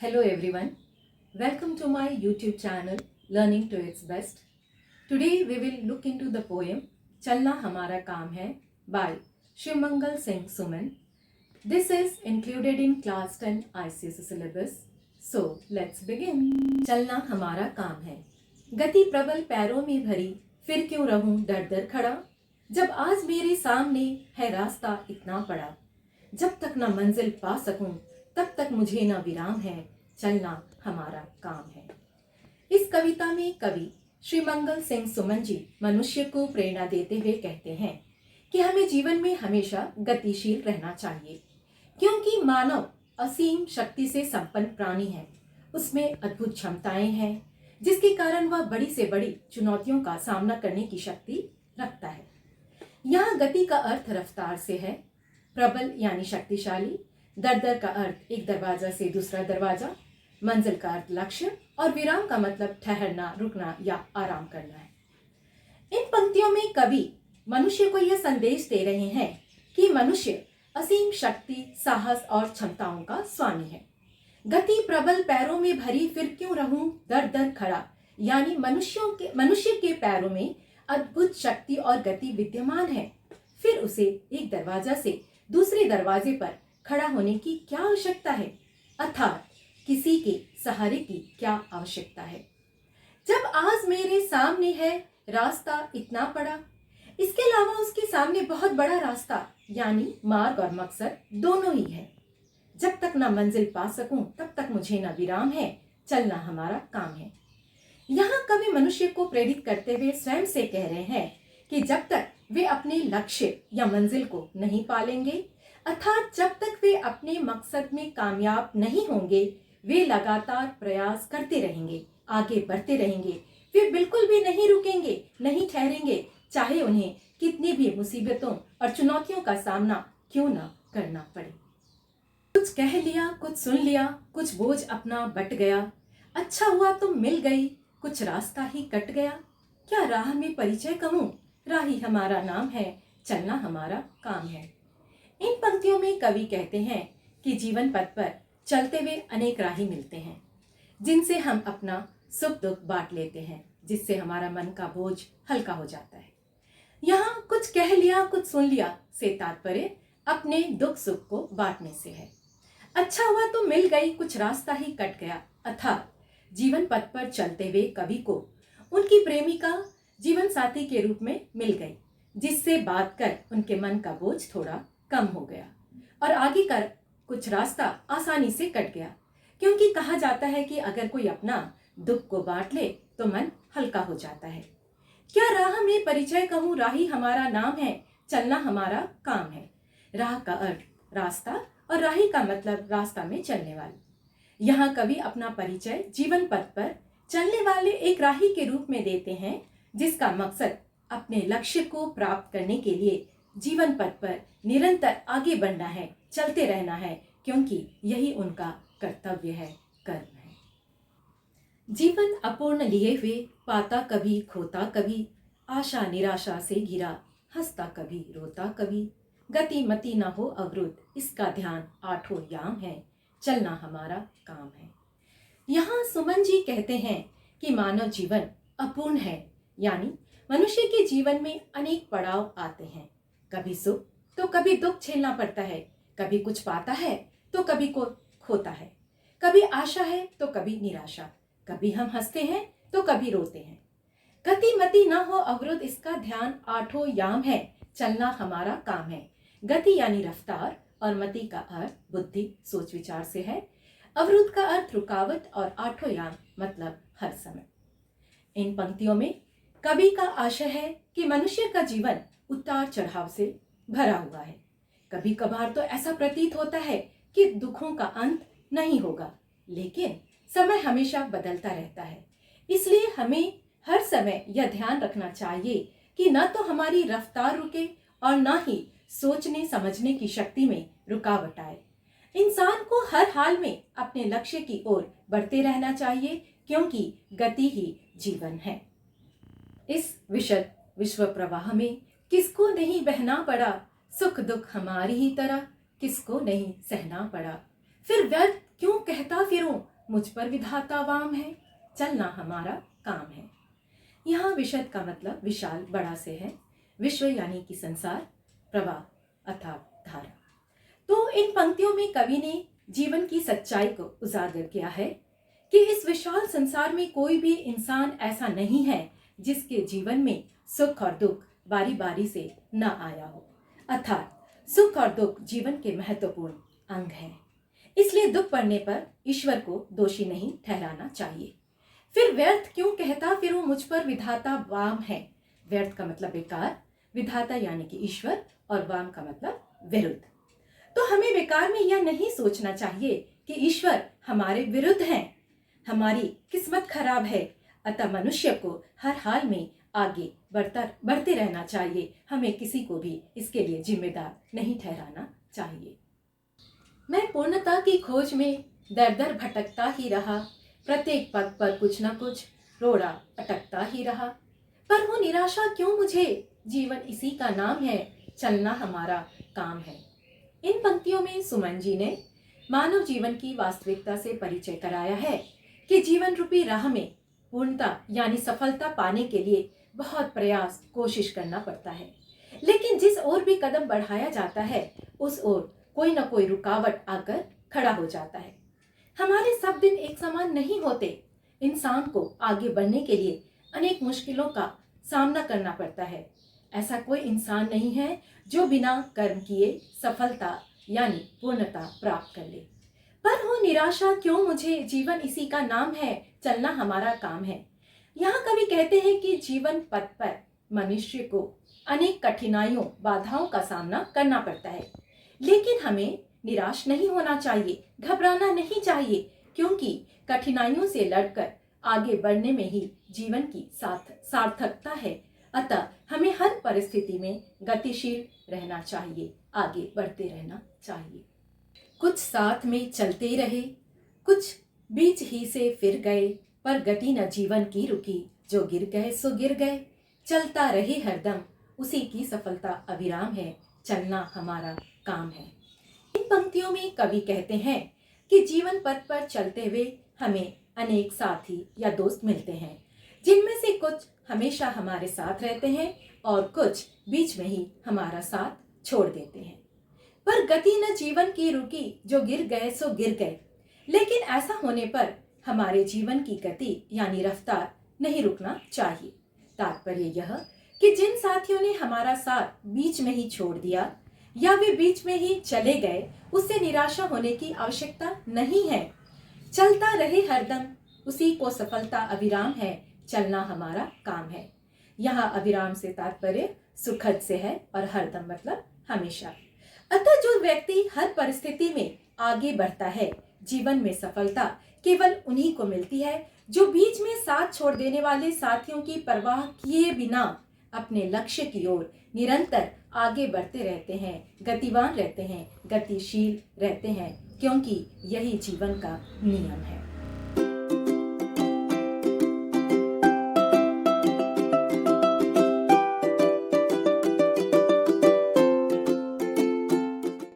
Hello everyone, welcome to my YouTube channel Learning to its Best. Today we will look into the poem Chalna Hamara Kaam Hai by Shivmangal Singh Suman. This is included in class 10 ICSE syllabus. So let's begin. चलना हमारा काम है, गति प्रबल पैरों में भरी, फिर क्यों रहूं डर डर खड़ा, जब आज मेरे सामने है रास्ता इतना पड़ा, जब तक न मंजिल पा सकूं तब तक मुझे न विराम है, चलना हमारा काम है। इस कविता में कवि श्रीमंगल सिंह सुमन जी मनुष्य को प्रेरणा देते हुए कहते हैं कि हमें जीवन में हमेशा गतिशील रहना चाहिए, क्योंकि मानव असीम शक्ति से संपन्न प्राणी है। उसमें अद्भुत क्षमताएं हैं, जिसके कारण वह बड़ी से बड़ी चुनौतियों का सामना करने की शक्ति रखता है। यहाँ गति का अर्थ रफ्तार से है, प्रबल यानी शक्तिशाली, दर दर का अर्थ एक दरवाजा से दूसरा दरवाजा, मंजिल का अर्थ लक्ष्य और विराम का मतलब ठहरना, रुकना या आराम करना है। इन पंक्तियों में कवि मनुष्य को यह संदेश दे रहे हैं कि मनुष्य असीम शक्ति, साहस और क्षमताओं का स्वामी है। गति प्रबल पैरों में भरी, फिर क्यों रहूं दर दर खड़ा, यानी मनुष्य के पैरों में अद्भुत शक्ति और गति विद्यमान है। फिर उसे एक दरवाजा से दूसरे दरवाजे पर खड़ा होने की क्या आवश्यकता है, अर्थात किसी के सहारे की क्या आवश्यकता है। जब आज मेरे सामने है रास्ता इतना बड़ा, इसके अलावा उसके सामने बहुत बड़ा रास्ता यानी मार्ग और मकसद दोनों ही है। जब तक न मंजिल पा सकूं तब तक मुझे न विराम है, चलना हमारा काम है। यहाँ कवि मनुष्य को प्रेरित करते हुए स्वयं से कह रहे हैं कि जब तक वे अपने लक्ष्य या मंजिल को नहीं पालेंगे, अर्थात जब तक वे अपने मकसद में कामयाब नहीं होंगे, वे लगातार प्रयास करते रहेंगे, आगे बढ़ते रहेंगे। वे बिल्कुल भी नहीं रुकेंगे, नहीं ठहरेंगे, चाहे उन्हें कितनी भी मुसीबतों और चुनौतियों का सामना क्यों न करना पड़े। कुछ कह लिया, कुछ सुन लिया, कुछ बोझ अपना बट गया, अच्छा हुआ तुम मिल गई, कुछ रास्ता ही कट गया, क्या राह में परिचय कहूँ, राही हमारा नाम है, चलना हमारा काम है। इन पंक्तियों में कवि कहते हैं कि जीवन पथ पर चलते हुए अनेक राही मिलते हैं, जिनसे हम अपना सुख दुख बांट लेते हैं, जिससे हमारा मन का बोझ हल्का हो जाता है। यहाँ कुछ कह लिया, कुछ सुन लिया से तात्पर्य अपने दुख सुख को बांटने से है। अच्छा हुआ तो मिल गई, कुछ रास्ता ही कट गया, अर्थात जीवन पथ पर चलते हुए कवि को उनकी प्रेमिका जीवन साथी के रूप में मिल गई, जिससे बात कर उनके मन का बोझ थोड़ा कम हो गया और आगे का कुछ रास्ता आसानी से कट गया, क्योंकि कहा जाता है कि अगर कोई अपना दुख को बांट ले तो मन हल्का हो जाता है। क्या राह में परिचय कहूँ, राही हमारा नाम है, चलना हमारा काम है। राह का अर्थ रास्ता और राही का मतलब रास्ता में चलने वाले। यहाँ कवि अपना परिचय जीवन पथ पर चलने वाले एक राही के रूप में देते हैं, जिसका मकसद अपने लक्ष्य को प्राप्त करने के लिए जीवन पथ पर निरंतर आगे बढ़ना है, चलते रहना है, क्योंकि यही उनका कर्तव्य है, कर्म है। जीवन अपूर्ण लिए हुए, पाता कभी खोता कभी, आशा निराशा से घिरा, हंसता कभी रोता कभी, गति मति न हो अवरुद्ध, इसका ध्यान आठों याम है, चलना हमारा काम है। यहाँ सुमन जी कहते हैं कि मानव जीवन अपूर्ण है, यानी मनुष्य के जीवन में अनेक पड़ाव आते हैं। कभी सुख तो कभी दुख झेलना पड़ता है, कभी कुछ पाता है तो कभी को खोता है, कभी आशा है तो कभी निराशा, कभी हम हंसते हैं तो कभी रोते हैं। गति मति न हो अवरुद्ध, इसका ध्यान आठों याम है, चलना हमारा काम है। गति यानी रफ्तार और मति का अर्थ बुद्धि, सोच विचार से है। अवरुद्ध का अर्थ रुकावट और आठों याम मतलब हर समय। इन पंक्तियों में कवि का आशय है कि मनुष्य का जीवन उतार चढ़ाव से भरा हुआ है। कभी कभार तो ऐसा प्रतीत होता है कि दुखों का अंत नहीं होगा, लेकिन समय हमेशा बदलता रहता है। इसलिए हमें हर समय यह ध्यान रखना चाहिए कि न तो हमारी रफ्तार रुके और न ही सोचने समझने की शक्ति में रुकावट आए। इंसान को हर हाल में अपने लक्ष्य की ओर बढ़ते रहना चाहिए, क्योंकि गति ही जीवन है। इस विशद विश्व प्रवाह में किसको नहीं बहना पड़ा, सुख दुख हमारी ही तरह, किसको नहीं सहना पड़ा। फिर व्यर्थ क्यों कहता फिरूं, मुझ पर विधाता वाम है, चलना हमारा काम है। यहाँ विशद का मतलब विशाल बड़ा से है, विश्व यानी कि संसार, प्रवाह अर्थात धारा। तो इन पंक्तियों में कवि ने जीवन की सच्चाई को उजागर किया है कि इस विशाल संसार में कोई भी इंसान ऐसा नहीं है जिसके जीवन में सुख और दुख बारी बारी से न आया हो। अर्थात सुख और दुख जीवन के महत्वपूर्ण अंग हैं। इसलिए दुख पड़ने पर ईश्वर को दोषी नहीं ठहराना चाहिए। फिर व्यर्थ क्यों कहता, फिर वो मुझ पर विधाता वाम है। व्यर्थ का मतलब बेकार, विधाता यानी कि ईश्वर, और वाम का मतलब विरुद्ध। तो हमें बेकार में यह नहीं सोचना चाहिए कि ईश्वर हमारे विरुद्ध हैं, हमारी किस्मत खराब है, अतः मनुष्य को हर हाल में आगे बढ़ते रहना चाहिए। हमें किसी को भी इसके लिए जिम्मेदार नहीं ठहराना चाहिए। मैं पूर्णता की खोज में दर दर भटकता ही रहा, प्रत्येक पग पर कुछ न कुछ रोड़ा अटकता ही रहा। पर हो निराशा क्यों मुझे, जीवन इसी का नाम है, चलना हमारा काम है। इन पंक्तियों में सुमन जी ने मानव जीवन की वास्तविकता से परिचय कराया है कि जीवन रूपी राह में पूर्णता यानी सफलता पाने के लिए बहुत प्रयास कोशिश करना पड़ता है। लेकिन जिस ओर भी कदम बढ़ाया जाता है उस ओर कोई न कोई रुकावट आकर खड़ा हो जाता है। हमारे सब दिन एक समान नहीं होते। इंसान को आगे बढ़ने के लिए अनेक मुश्किलों का सामना करना पड़ता है। ऐसा कोई इंसान नहीं है जो बिना कर्म किए सफलता यानी पूर्णता प्राप्त कर ले। पर हो निराशा क्यों मुझे, जीवन इसी का नाम है, चलना हमारा काम है। यहाँ कवि कहते हैं कि जीवन पथ पर मनुष्य को अनेक कठिनाइयों बाधाओं का सामना करना पड़ता है, लेकिन हमें निराश नहीं होना चाहिए, घबराना नहीं चाहिए, क्योंकि कठिनाइयों से लड़कर आगे बढ़ने में ही जीवन की सार्थकता है। अतः हमें हर परिस्थिति में गतिशील रहना चाहिए, आगे बढ़ते रहना चाहिए। कुछ साथ में चलते रहे, कुछ बीच ही से फिर गए, पर गति न जीवन की रुकी, जो गिर गए सो गिर गए, चलता रहे हरदम, उसी की सफलता अविराम है, चलना हमारा काम है। इन पंक्तियों में कवि कहते हैं कि जीवन पथ पर चलते हुए हमें अनेक साथी या दोस्त मिलते हैं, जिनमें से कुछ हमेशा हमारे साथ रहते हैं और कुछ बीच में ही हमारा साथ छोड़ देते हैं। पर गति न जीवन की रुकी, जो गिर गए सो गिर गए। लेकिन ऐसा होने पर हमारे जीवन की गति यानी रफ्तार नहीं रुकना चाहिए। तात्पर्य यह कि जिन साथियों ने हमारा साथ बीच में ही छोड़ दिया या वे बीच में ही चले गए, उससे निराशा होने की आवश्यकता नहीं है। चलता रहे हरदम, उसी को सफलता अविराम है, चलना हमारा काम है। यहाँ अविराम से तात्पर्य सुखद से है और हरदम मतलब हमेशा। अतः जो व्यक्ति हर परिस्थिति में आगे बढ़ता है, जीवन में सफलता केवल उन्हीं को मिलती है जो बीच में साथ छोड़ देने वाले साथियों की परवाह किए बिना अपने लक्ष्य की ओर निरंतर आगे बढ़ते रहते हैं, गतिवान रहते हैं, गतिशील रहते हैं, क्योंकि यही जीवन का नियम है।